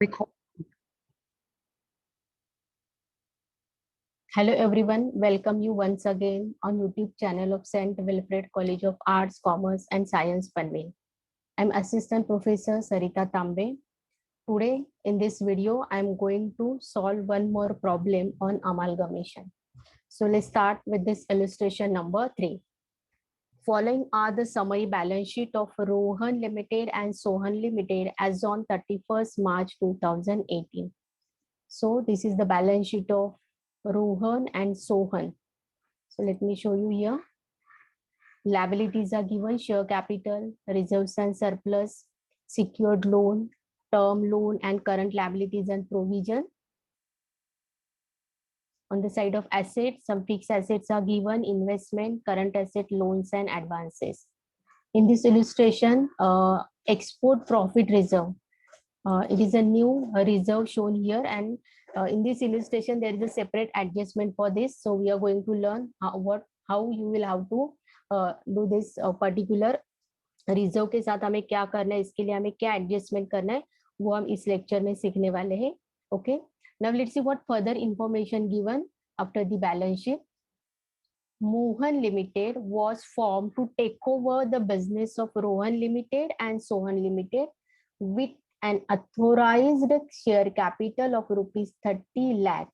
Record. Hello everyone, welcome you once again on YouTube channel of St. Wilfred College of Arts, Commerce and Science, Panvel. I'm Assistant Professor Sarita Tambe. Today in this video, I'm going to solve one more problem on amalgamation. So let's start with this illustration number 3. Following are the summary balance sheet of Rohan Limited and Sohan Limited as on 31st March 2018. So this is the balance sheet of Rohan and Sohan. So let me show you here. Liabilities are given: share capital, reserves and surplus, secured loan, term loan, and current liabilities and provision. On the side of assets, some fixed assets are given: investment, current asset, loans, and advances. In this illustration, export profit reserve. It is a new reserve shown here, and in this illustration there is a separate adjustment for this. So we are going to learn how you will have to do this particular reserve के साथ हमें क्या करना है, इसके लिए हमें क्या एडजस्टमेंट करना है, वो हम इस लेक्चर में सीखने वाले हैं. Okay, now let's see what further information given after the balance sheet. Mohan Limited was formed to take over the business of Rohan Limited and Sohan Limited with an authorized share capital of rupees 30 lakh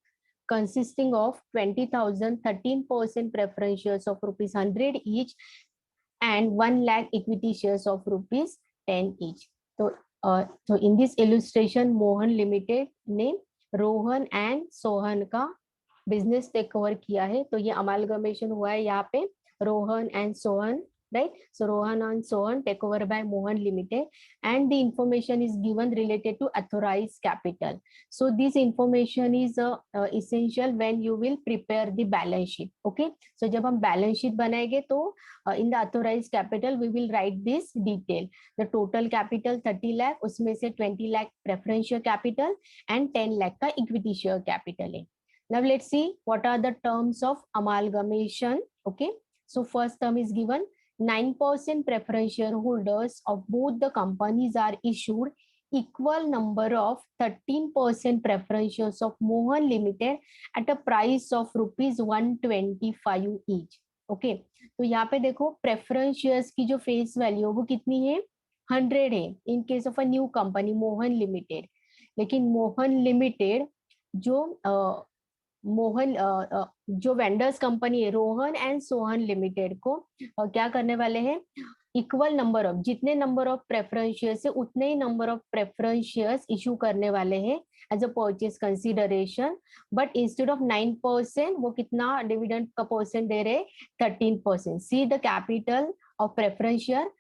consisting of 20,000, 13% preference shares of rupees 100 each and 1 lakh equity shares of rupees 10 each. So in this illustration, Mohan Limited ने Rohan and Sohan का business take over किया है. तो ये amalgamation हुआ है यहाँ पे, Rohan and Sohan, right? So Rohan and Sohan take over by Mohan Limited, and the information is given related to authorized capital. So this information is essential when you will prepare the balance sheet. Okay, so जब हम balance sheet बनाएंगे तो in the authorized capital we will write this detail. The total capital 30 lakh, उसमें से 20 lakh preferential capital and 10 lakh का equity share capital है. Now let's see what are the terms of amalgamation. Okay, so first term is given: 9% preference shareholders of both the companies are issued equal number of 13% preference shares of Mohan Limited at a price of rupees 125 each. Okay, तो यहाँ पे देखो preference shares की जो face value वो कितनी है, 100 है in case of a new company Mohan limited. लेकिन मोहन लिमिटेड जो वेंडर्स कंपनी है रोहन एंड सोहन लिमिटेड को क्या करने वाले हैं, इक्वल नंबर ऑफ, जितने नंबर ऑफ प्रेफरेंस शेयर्स है उतने ही number of preference shares issue करने वाले हैं as a purchase consideration. But instead of 9% वो कितना डिविडेंड का परसेंट दे रहे, 13%. See the capital of preference share,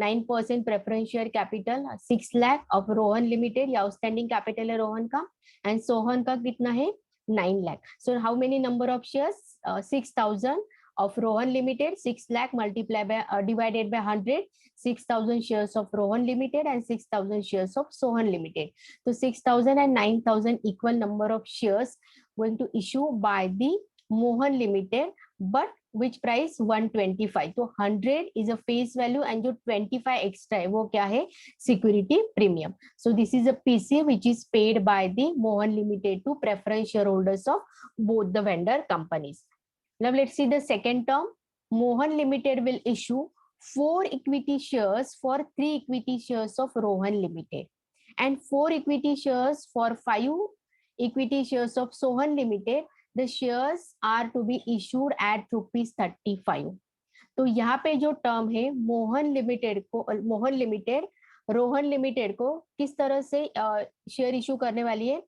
9% preference share capital 6 lakh of Rohan limited, या आउटस्टैंडिंग कैपिटल है रोहन का, एंड सोहन का कितना है 9 lakh. So how many number of shares? 6,000 of Rohan Limited, 6 lakh multiplied by divided by 100, 6,000 shares of Rohan Limited and 6,000 shares of Sohan Limited. So 6,000 and 9,000 equal number of shares going to issue by the Mohan Limited, but which price 125. तो 100 is a face value and जो 25 extra है वो क्या है, security premium. So this is a PC which is paid by the Mohan Limited to preference shareholders of both the vendor companies. Now let's see the second term. Mohan Limited will issue 4 equity shares for 3 equity shares of Rohan Limited and 4 equity shares for 5 equity shares of Sohan Limited. The shares are to be issued at rupees 35. तो यहाँ पे जो term है Mohan limited Rohan limited को किस तरह से share issue करने वाली है,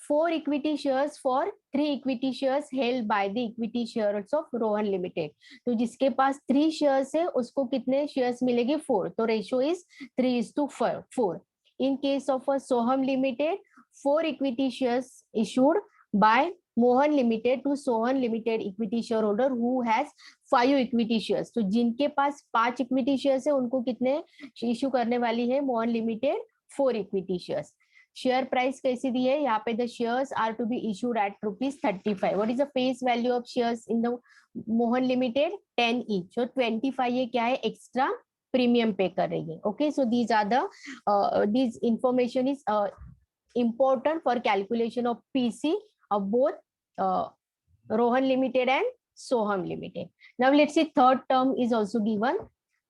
4 equity shares for 3 equity shares held by the equity shares of Rohan Limited. तो जिसके पास 3 shares है उसको कितने shares मिलेगी, 4. तो ratio is 3:4. In case of a Soham Limited, 4 equity shares issued by Mohan Limited to Sohan Limited equity shareholder who has 5 equity shares. तो जिनके पास 5 equity shares है उनको कितने इशू करने वाली है Mohan limited, 4 equity shares. Share price कैसी दी है यहाँ पे, the shares are to be issued at ₹35. What is the face value of shares in the Mohan limited, 10 each. So 25 ये क्या है, एक्स्ट्रा प्रीमियम पे कर रही है. Okay, so these are the this information is important for calculation of PC of both Rohan Limited and Soham Limited. Now let's see third term is also given.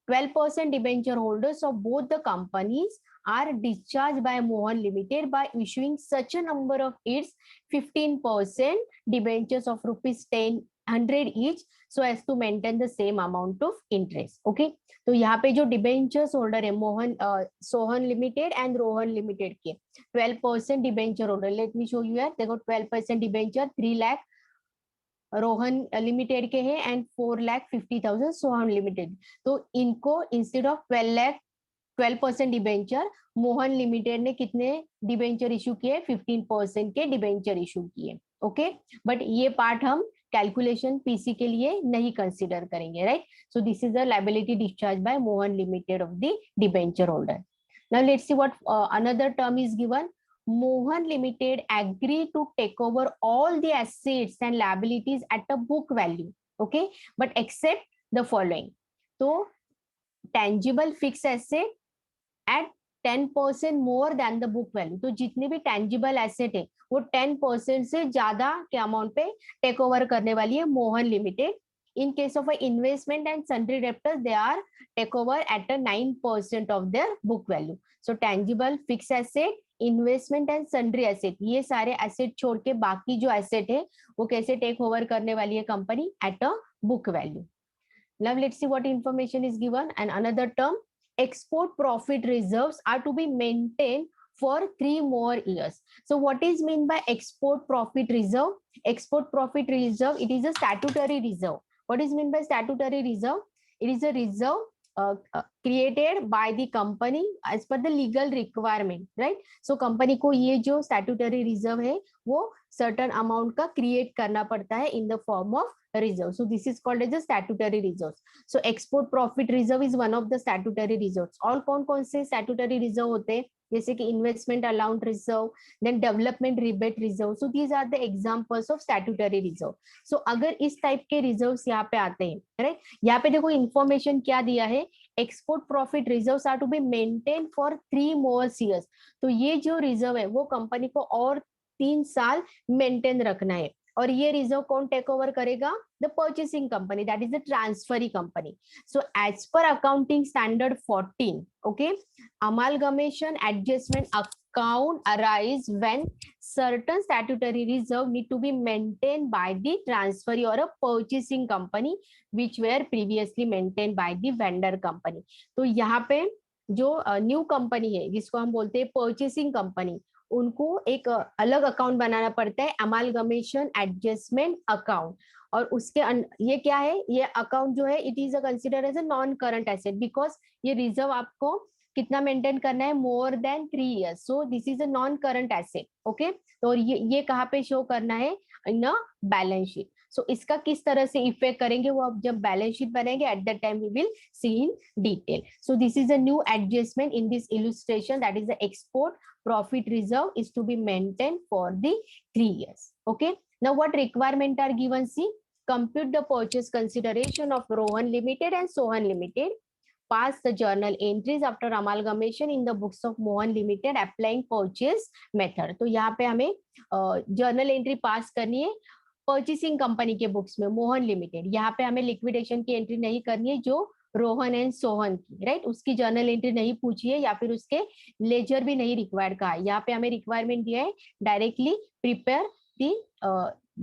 12% debenture holders of both the companies are discharged by Mohan Limited by issuing such a number of its 15% debentures of rupees 100 each so as to maintain the same amount of interest. Okay, तो यहाँ पे जो debentures holder है Mohan Sohan limited and Rohan limited के 12% debenture holder, let me show you यार, देखो 12% debenture 3 lakh Rohan limited के हैं एंड 4,50,000 सोहन लिमिटेड. तो इनको instead of 12% debenture Mohan limited ने कितने डिबेंचर इशू किए? 15% के डिबेंचर इशू किए. ओके, बट ये पार्ट हम कैलकुलेशन पीसी के लिए नहीं कंसीडर करेंगे, right? So this is the liability discharge by Mohan limited of the debenture holder. Now let's see what another term is given. Mohan Limited agreed to take over all the assets and liabilities at a book value, okay, but except the following. So tangible fixed asset at 10% more than the book value. तो जितने भी tangible asset है वो 10% से ज्यादा के amount पे take over करने वाली है Mohan limited. In case of a investment and sundry debtors, they are take over at a 9% of their book value. So tangible fixed asset, investment and sundry asset, ये सारे एसेट छोड़ के बाकी जो एसेट है वो कैसे टेक ओवर करने वाली है company? At a book value. Now let's see what information is given. And another term, export profit reserves are to be maintained for 3 more years. So what is mean by export profit reserve? Export profit reserve, it is a statutory reserve. What is mean by statutory reserve? It is a reserve created by the company as per the legal requirement, right? So company को ये जो statutory reserve है वो certain amount का create करना पड़ता है in the form of reserve. So this is called as a statutory reserves. So export profit reserve is one of the statutory reserves. और कौन-कौन से statutory reserve होते हैं? जैसे कि investment allowance reserve, then development rebate reserve. So these are the examples of statutory reserve. So अगर इस type के reserves यहाँ पे आते हैं, right? यहाँ पे देखो information क्या दिया है? Export profit reserves are to be maintained for 3 more years. तो ये जो reserve है वो कंपनी को और 3 साल मेंटेन रखना है. और ये रिजर्व कौन टेक ओवर करेगा? The purchasing company, that is the transferee company. So as per accounting standard 14, okay, amalgamation adjustment account arise when certain statutory reserve need to be maintained by the transferee or a purchasing company which were previously maintained by the vendor company. तो यहाँ पे जो new company है जिसको हम बोलते हैं purchasing company, उनको एक अलग अकाउंट बनाना पड़ता है, अमालगमेशन एडजस्टमेंट अकाउंट. और उसके ये क्या है? ये अकाउंट जो है it is consider as a non current asset because ये रिजर्व आपको कितना मेंटेन करना है? More than 3 years. So this is a non current asset. Okay, तो ये कहाँ पे शो करना है? इन अ बैलेंस शीट. सो इसका किस तरह से इफेक्ट करेंगे वो अब जब बैलेंस शीट बनाएंगे at that time we will see in detail. So this is a new adjustment in this illustration, that is the export profit reserve is to be maintained for the 3 years. Okay, now what requirement are given? See, compute the purchase consideration of Rohan Limited and Sohan Limited, pass the journal entries after amalgamation in the books of Mohan Limited applying purchase method. तो यहाँ पे हमें journal entry पास करनी है purchasing company के books में Mohan limited. यहाँ पे हमें लिक्विडेशन की एंट्री नहीं करनी है जो रोहन एंड सोहन की, राइट? उसकी जर्नल एंट्री नहीं पूछी है या फिर उसके लेजर भी नहीं रिक्वायर्ड कहा है. यहाँ पे हमें रिक्वायरमेंट दिया है directly prepare the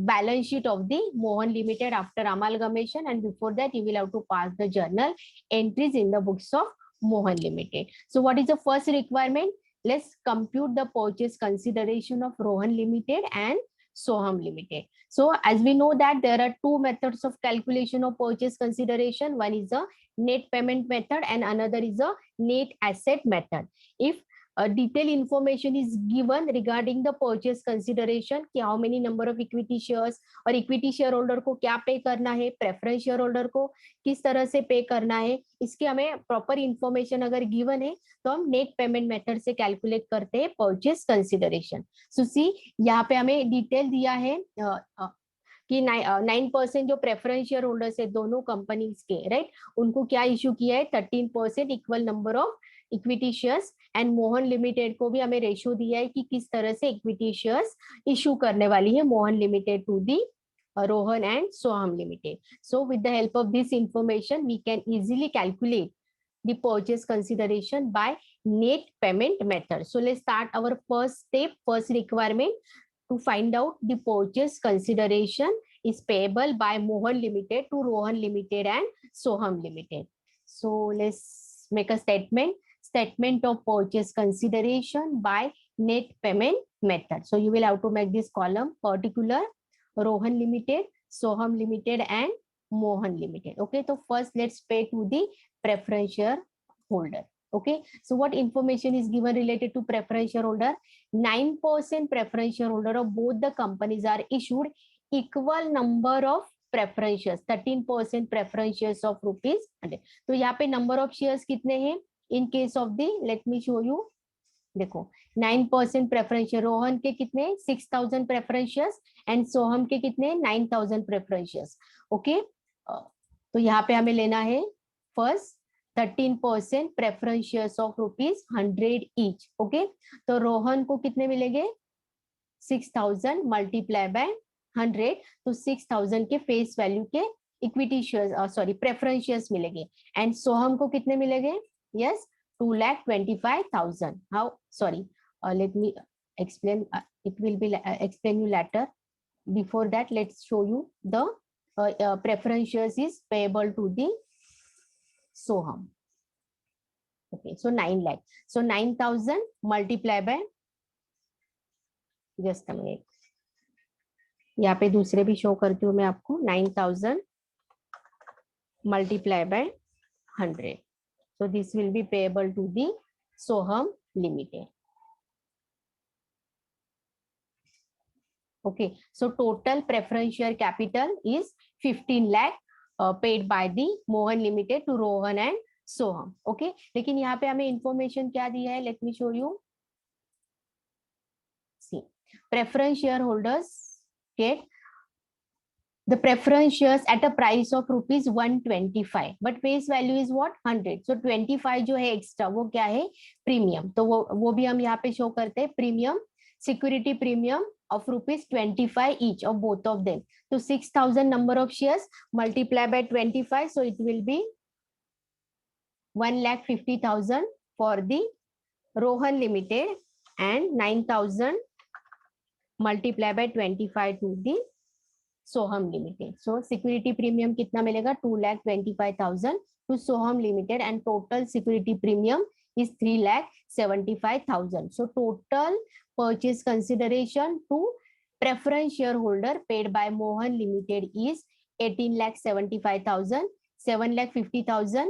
balance sheet of the Mohan Limited after amalgamation, and before that you will have to pass the journal entries in the books of Mohan Limited. So what is the first requirement? Let's compute the purchase consideration of Rohan Limited and Soham Limited. So as we know that there are two methods of calculation of purchase consideration. One is a net payment method and another is a net asset method. If detailed information is given regarding the purchase consideration कि how many number of equity shares और equity shareholder को क्या पे करना है, preference shareholder को किस तरह से पे करना है, इसकी हमें proper information अगर given है तो हम net payment method से calculate करते हैं purchase consideration. So see यहाँ पे हमें detail दिया है कि 9% जो प्रेफरेंस शेयर होल्डर्स है दोनों कंपनीज के, राइट, उनको क्या इशू किया है, 13% equal number of equity shares. And Mohan limited को भी हमें रेशियो दिया है कि किस तरह से इक्विटी शेयर्स इशू करने वाली है Mohan limited to the Rohan and Soham Limited. So with the help of this information, we can easily calculate the purchase consideration by net payment method. So let's start our first step, first requirement to find out the purchase consideration is payable by Mohan Limited to Rohan Limited and Soham Limited. So let's make a statement of purchase consideration by net payment method. So you will have to make this column particular Rohan Limited, Soham Limited and Mohan Limited. Okay, so first let's pay to the preference shareholder. Okay, so what information is given related to preference shareholder? 9% preference shareholder of both the companies are issued equal number of preference shares, 13% preference shares of rupees 100. तो यहाँ पे number of shares कितने हैं? In case of the, let me show you. देखो 9% preference share, Rohan के कितने 6000 preference shares and सोहम के कितने 9000 प्रेफरेंस शेयर्स. ओके, तो यहाँ पे हमें लेना है first 13% preference shares of rupees 100 each. Okay, तो रोहन को कितने मिलेंगे 6000 मल्टीप्लाई बाय 100, तो 6000 के फेस वैल्यू के equity shares sorry preference shares मिलेंगे. एंड सोहम को कितने मिलेंगे, yes 2,25,000. How? Sorry, let me explain. It will be explain you later. Before that, let's show you the preference shares is payable to the Soham. Okay, so 9 lakh. So 9,000 multiply by, just a minute. यहाँ पे दूसरे भी show करती हूँ मैं आपको. 9,000 multiply by 100. So this will be payable to the Soham Limited. Okay, so total preference share capital is 15 lakh paid by the Mohan Limited to Rohan and Soham. Okay, लेकिन यहाँ पे हमें information क्या दिया है? Let me show you. See, preference shareholders get the preference shares at a price of rupees 125, but face value is what 100. So 25 जो है extra वो क्या है प्रीमियम, तो वो भी हम यहाँ पे शो करते हैं premium, security premium of rupees 25 each of both of them. So 6000 number of shares multiply by 25, so it will be 1,50,000 for the Rohan Limited and 9,000 multiply by 25 to the Soham Limited. So security premium कितना मिलेगा 2,25,000 to Soham Limited and total security premium is 3,75,000. So total purchase consideration to preference shareholder paid by Mohan Limited is 18,75,000, 7,50,000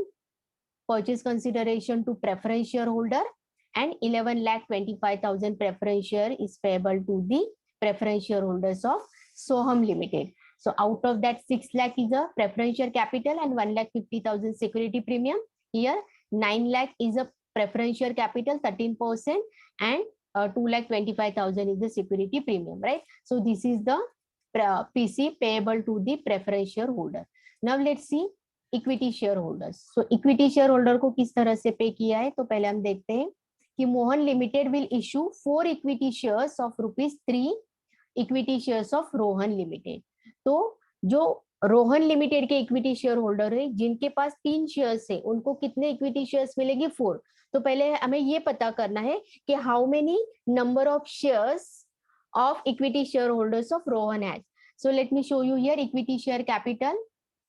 purchase consideration to preference shareholder and 11,25,000 preference share is payable to the preference shareholders of Soham Limited. So out of that 6 lakh is a preference share capital and 1,50,000 security premium. Here 9 lakh is a preference share capital 13% and 2,25,000 is the security premium, right? So this is the PC payable to the preference shareholder. Now let's see equity shareholders. So equity shareholder को किस तरह से पे किया है, तो पहले हम देखते हैं कि Mohan limited will issue 4 equity shares of ₹3 equity shares of Rohan limited. तो जो रोहन लिमिटेड के इक्विटी शेयर होल्डर है जिनके पास 3 शेयर्स है उनको कितने इक्विटी शेयर्स मिलेंगे 4. तो पहले हमें ये पता करना है कि how many number of shares of equity share holders of Rohan has. So let me show you here equity share capital,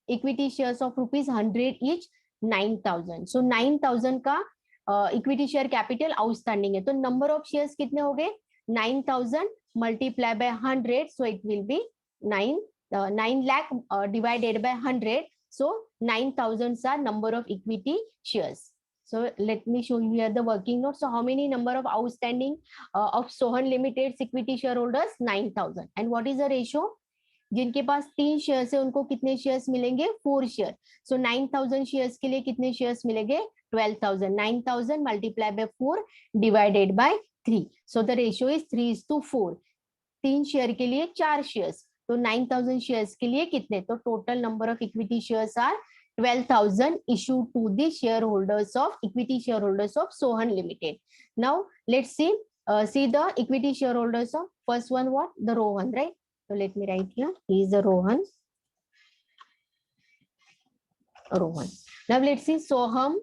equity shares of ₹100 each 9,000. सो 9,000 का इक्विटी शेयर कैपिटल आउटस्टैंडिंग है. तो नंबर ऑफ शेयर्स कितने हो गए 9,000 multiply by 100, so it will be 9 lakh divided by 100, so 9,000 are number of equity shares. So let me show you here the working note. So how many number of outstanding of Sohan Limited equity shareholders 9,000. And what is the ratio? जिनके पास 3 shares है उनको कितने shares मिलेंगे 4 share. सो 9,000 shares के लिए कितने shares मिलेंगे 12,000. 9,000 multiply by 4 divided bye 3. So the ratio is 3:4. 3 share के लिए 4 शेयर्स, तो 9,000 शेयर्स के लिए कितने, तो total number of equity shares are 12,000 issued to the shareholders of equity shareholders of Sohan Limited. Now let's see the equity shareholders of first one, what, the Rohan, right? So let me write here, he is the Rohan. Now let's see Soham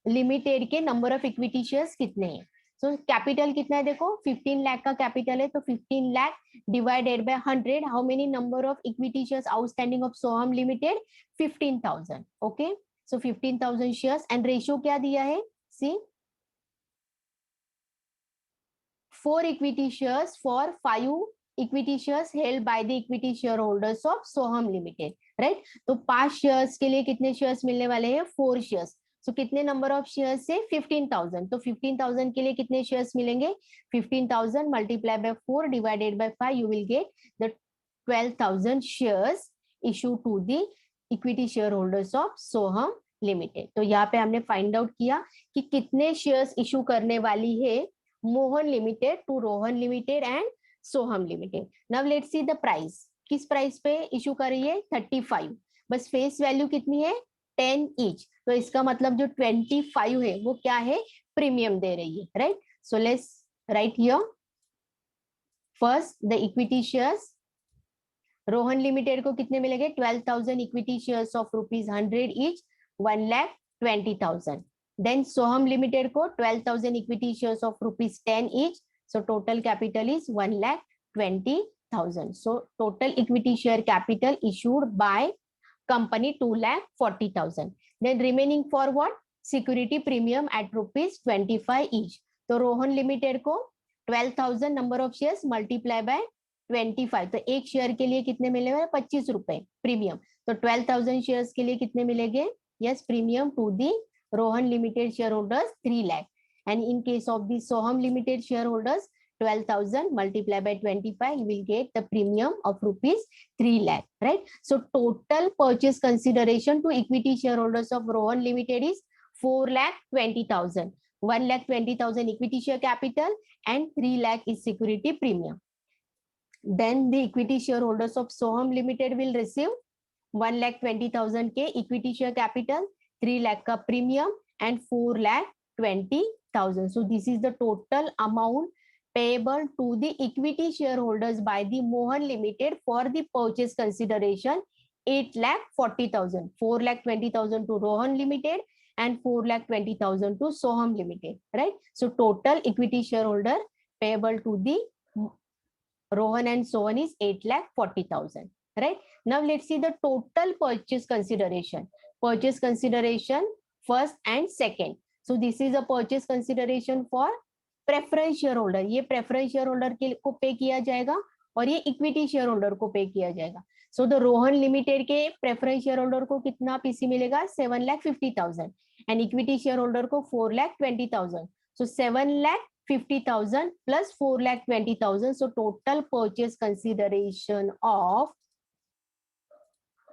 Limited के number of equity shares कितने हैं. So capital कितना है, देखो 15 लाख का capital है, तो 15 lakh divided by 100, how many number of equity shares outstanding of Soham limited, 15,000. Okay, so 15,000 shares and ratio क्या दिया है, सी 4 equity shares for 5 equity shares held by the equity share holders of Soham limited, right. तो 5 shares के लिए कितने shares मिलने वाले हैं, 4 शेयर्स. सो कितने नंबर ऑफ शेयर्स से, 15,000. तो 15,000 के लिए कितने शेयर्स मिलेंगे, 15,000 multiply by 4 divided by 5, you will get the 12,000 shares issue to the equity share holders of Soham limited. तो यहाँ पे हमने फाइंड आउट किया कि कितने शेयर्स इशू करने वाली है Mohan limited to Rohan limited and Soham limited. Now let's see the price, किस प्राइस पे इशू कर रही है, 35. बस फेस वैल्यू कितनी है, 10 ईच. तो इसका मतलब जो 25 है वो क्या है, प्रीमियम दे रही है, right. So let's write here first the equity shares. Rohan limited को कितने मिलेंगे, 12,000 equity shares of ₹100 each, 1,20,000. Then Soham limited को 12,000 equity shares of ₹10 each, so total capital is 1,20,000. so total equity share capital issued by company 2,40,000. then remaining for what, security premium at ₹25 each. तो Rohan limited को 12,000 number of shares multiply by 25, तो एक share के लिए कितने मिलेंगे, 25 रुपए premium. तो 12,000 शेयर्स के लिए कितने मिलेंगे, yes, premium to the Rohan limited share holders 3 lakh. And in case of the Soham Limited shareholders, 12,000 multiplied by 25, you will get the premium of ₹3 lakh, right? So total purchase consideration to equity shareholders of Rohan Limited is 4,20,000. 1,20,000 equity share capital and 3 lakh is security premium. Then the equity shareholders of Soham Limited will receive 1,20,000 के equity share capital, 3 lakh का premium and 4,20,000. So this is the total amount payable to the equity shareholders by the Mohan Limited for the purchase consideration, 8,40,000. 4,20,000 to Rohan Limited and 4,20,000 to Soham Limited, right? So total equity shareholder payable to the Rohan and Sohan is 8,40,000, right? Now let's see the total purchase consideration. Purchase consideration first and second. So this is a purchase consideration for preference shareholder. ये preference shareholder के को पे किया जाएगा और ये equity shareholder को पे किया जाएगा. So the Rohan Limited के preference shareholder को कितना PC मिलेगा, 7,50,000 and equity shareholder को 4,20,000. So 7,50,000 plus 4,20,000. So total purchase consideration of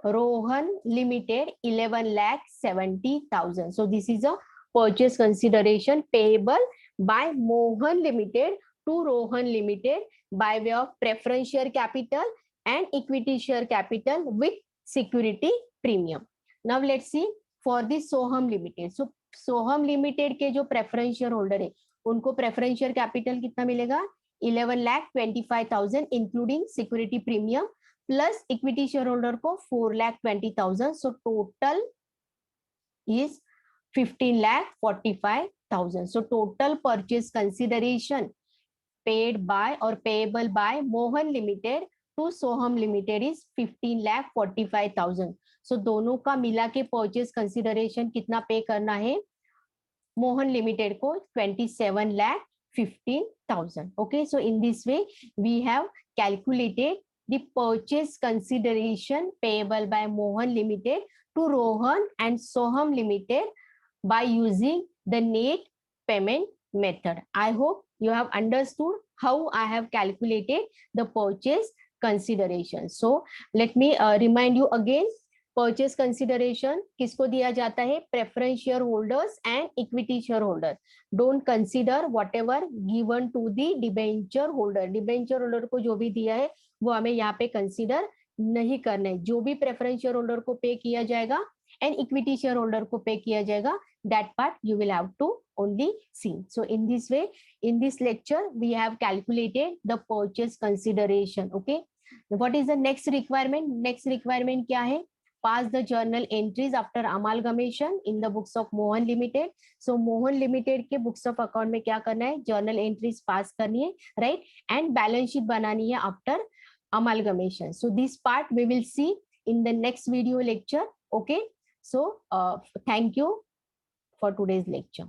Rohan Limited 11,70,000. So this is a purchase consideration payable by Mohan Limited to Rohan Limited by way of preference share capital and equity share capital with security premium. Now let's see for the Soham Limited. So Soham Limited के जो preference share holder है उनको preference share capital कितना मिलेगा, 11,25,000 including security premium plus equity shareholder को 4,20,000. So total is 15,45,000. So total purchase consideration paid by or payable by Mohan Limited to Soham Limited is 15,45,000. So दोनों का मिला के purchase consideration कितना पे करना है, Mohan Limited को 27,15,000. Okay, so in this way we have calculated the purchase consideration payable by Mohan Limited to Rohan and Soham Limited by using the net payment method. I hope you have understood how I have calculated the purchase consideration. So let me remind you again, purchase consideration किसको दिया जाता है, preference shareholders and equity shareholder. Don't consider whatever given to the debenture holder. Debenture holder को जो भी दिया है वो हमें यहाँ पे consider नहीं करना है, जो भी प्रेफरेंस शेयर होल्डर को पे किया जाएगा एंड इक्विटी शेयर होल्डर को पे किया जाएगा, that part you will have to only see. So in this way, in this lecture we have calculated the purchase consideration. Okay, what is the next requirement? Next requirement क्या है? Pass the journal entries after amalgamation in the books of Mohan Limited. So Mohan Limited के books of account में क्या करना है? Journal entries pass करनी है, right? And balance sheet बनानी है after amalgamation. So this part we will see in the next video lecture. Okay, so thank you for today's lecture.